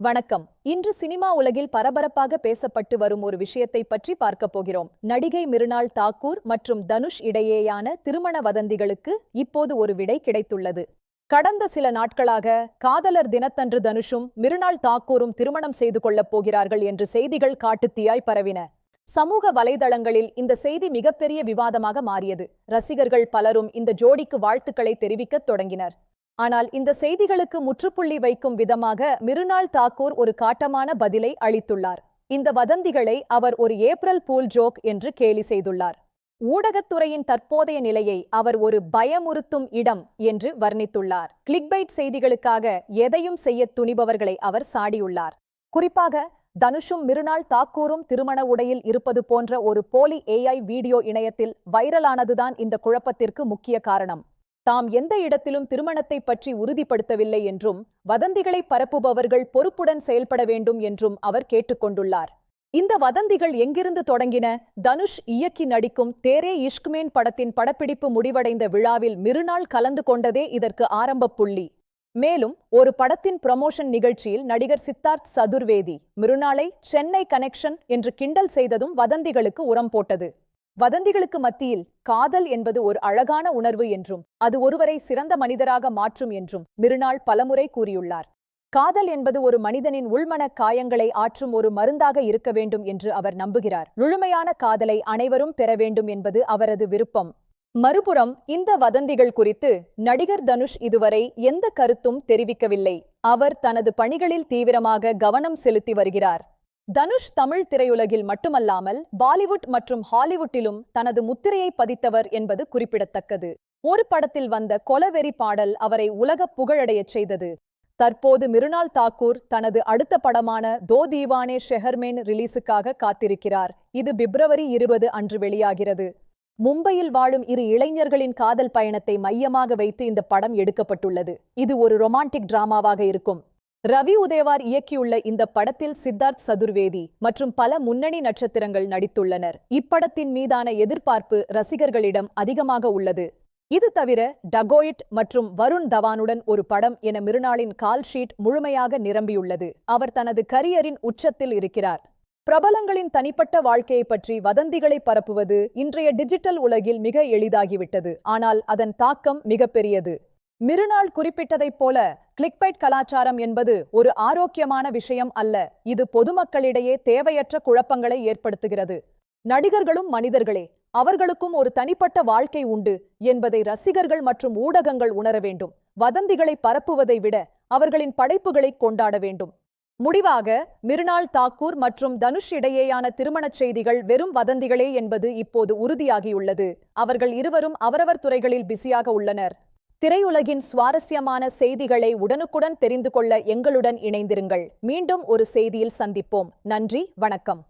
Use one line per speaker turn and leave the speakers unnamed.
வணக்கம். இன்று சினிமா உலகில் பரபரப்பாக பேசப்பட்டு வரும் ஒரு விஷயத்தை பற்றி பார்க்கப் போகிறோம். நடிகை மிருனாள் தாக்கூர் மற்றும் தனுஷ் இடையேயான திருமண வதந்திகளுக்கு இப்போது ஒரு விடை கிடைத்துள்ளது. கடந்த சில நாட்களாக காதலர் தினத்தன்று தனுஷும் மிருனாள் தாக்கூரும் திருமணம் செய்து கொள்ளப் போகிறார்கள் என்று செய்திகள் காட்டுத்தீயாய் பரவின. சமூக வலைதளங்களில் இந்த செய்தி மிகப்பெரிய விவாதமாக மாறியது. ரசிகர்கள் பலரும் இந்த ஜோடிக்கு வாழ்த்துக்களை தெரிவிக்கத் தொடங்கினர். ஆனால் இந்த செய்திகளுக்கு முற்றுப்புள்ளி வைக்கும் விதமாக மிருனாள் தாக்கூர் ஒரு காட்டமான பதிலை அளித்துள்ளார். இந்த வதந்திகளை அவர் ஒரு ஏப்ரல் பூல் ஜோக் என்று கேலி செய்துள்ளார். ஊடகத்துறையின் தற்போதைய நிலையை அவர் ஒரு பயமுறுத்தும் இடம் என்று வர்ணித்துள்ளார். கிளிக்பைட் செய்திகளுக்காக எதையும் செய்ய துணிபவர்களை அவர் சாடியுள்ளார். குறிப்பாக தனுஷும் மிருனாள் தாக்கூரும் திருமண உடையில் இருப்பது போன்ற ஒரு போலி AI வீடியோ இணையத்தில் வைரலானதுதான் இந்த குழப்பத்திற்கு முக்கிய காரணம். தாம் எந்த இடத்திலும் திருமணத்தை பற்றி உறுதிப்படுத்தவில்லை என்றும் வதந்திகளை பரப்புபவர்கள் பொறுப்புடன் செயல்பட வேண்டும் என்றும் அவர் கேட்டுக்கொண்டுள்ளார். இந்த வதந்திகள் எங்கிருந்து தொடங்கின? தனுஷ் இயக்கி நடிக்கும் தேரே இஷ்க்மேன் படத்தின் படப்பிடிப்பு முடிவடைந்த விழாவில் மிருனாள் கலந்து கொண்டதே இதற்கு ஆரம்ப புள்ளி. மேலும் ஒரு படத்தின் ப்ரமோஷன் நிகழ்ச்சியில் நடிகர் சித்தார்த் சதுர்வேதி மிருனாளை சென்னை கனெக்ஷன் என்று கிண்டல் செய்ததும் வதந்திகளுக்கு உரம் போட்டது. வதந்திகளுக்கு மத்தியில் காதல் என்பது ஒரு அழகான உணர்வு என்றும் அது ஒருவரை சிறந்த மனிதராக மாற்றும் என்றும் மிருனாள் பலமுறை கூறியுள்ளார். காதல் என்பது ஒரு மனிதனின் உள்மன காயங்களை ஆற்றும் ஒரு மருந்தாக இருக்க வேண்டும் என்று அவர் நம்புகிறார். முழுமையான காதலை அனைவரும் பெற வேண்டும் என்பது அவரது விருப்பம். மறுபுறம் இந்த வதந்திகள் குறித்து நடிகர் தனுஷ் இதுவரை எந்த கருத்தும் தெரிவிக்கவில்லை. அவர் தனது பணிகளில் தீவிரமாக கவனம் செலுத்தி வருகிறார். தனுஷ் தமிழ் திரையுலகில் மட்டுமல்லாமல் பாலிவுட் மற்றும் ஹாலிவுட்டிலும் தனது முத்திரையை பதித்தவர் என்பது குறிப்பிடத்தக்கது. ஒரு படத்தில் வந்த கொலவெறி பாடல் அவரை உலக புகழடையச் செய்தது. தற்போது மிருனாள் தாக்கூர் தனது அடுத்த படமான தோ தீவானே ஷெஹர்மேன் ரிலீஸுக்காக காத்திருக்கிறார். இது பிப்ரவரி 20 அன்று வெளியாகிறது. மும்பையில் வாழும் இரு இளைஞர்களின் காதல் பயணத்தை மையமாக வைத்து இந்த படம் எடுக்கப்பட்டுள்ளது. இது ஒரு ரொமான்டிக் டிராமாவாக இருக்கும். ரவி உதயவார் இயக்கியுள்ள இந்த படத்தில் சித்தார்த் சதுர்வேதி மற்றும் பல முன்னணி நட்சத்திரங்கள் நடித்துள்ளனர். இப்படத்தின் மீதான எதிர்பார்ப்பு ரசிகர்களிடம் அதிகமாக உள்ளது. இது தவிர டகோயிட் மற்றும் வருண் தவானுடன் ஒரு படம் என மிருனாளின் கால் ஷீட் முழுமையாக நிரம்பியுள்ளது. அவர் தனது கரியரின் உச்சத்தில் இருக்கிறார். பிரபலங்களின் தனிப்பட்ட வாழ்க்கையை பற்றி வதந்திகளை பரப்புவது இன்றைய டிஜிட்டல் உலகில் மிக எளிதாகிவிட்டது. ஆனால் அதன் தாக்கம் மிகப்பெரியது. மிருனாள் குறிப்பிட்டதைப் போல கிளிக்பைட் கலாச்சாரம் என்பது ஒரு ஆரோக்கியமான விஷயம் அல்ல. இது பொதுமக்களிடையே தேவையற்ற குழப்பங்களை ஏற்படுத்துகிறது. நடிகர்களும் மனிதர்களே, அவர்களுக்கும் ஒரு தனிப்பட்ட வாழ்க்கை உண்டு என்பதை ரசிகர்கள் மற்றும் ஊடகங்கள் உணர வேண்டும். வதந்திகளை பரப்புவதை விட அவர்களின் படைப்புகளை கொண்டாட வேண்டும். முடிவாக மிருனாள் தாக்கூர் மற்றும் தனுஷ் இடையேயான திருமணச் செய்திகள் வெறும் வதந்திகளே என்பது இப்போது உறுதியாகியுள்ளது. அவர்கள் இருவரும் அவரவர் துறைகளில் பிஸியாக உள்ளனர். திரையுலகின் சுவாரஸ்யமான செய்திகளை உடனுக்குடன் தெரிந்து கொள்ள எங்களுடன் இணைந்திருங்கள். மீண்டும் ஒரு செய்தியில் சந்திப்போம். நன்றி, வணக்கம்.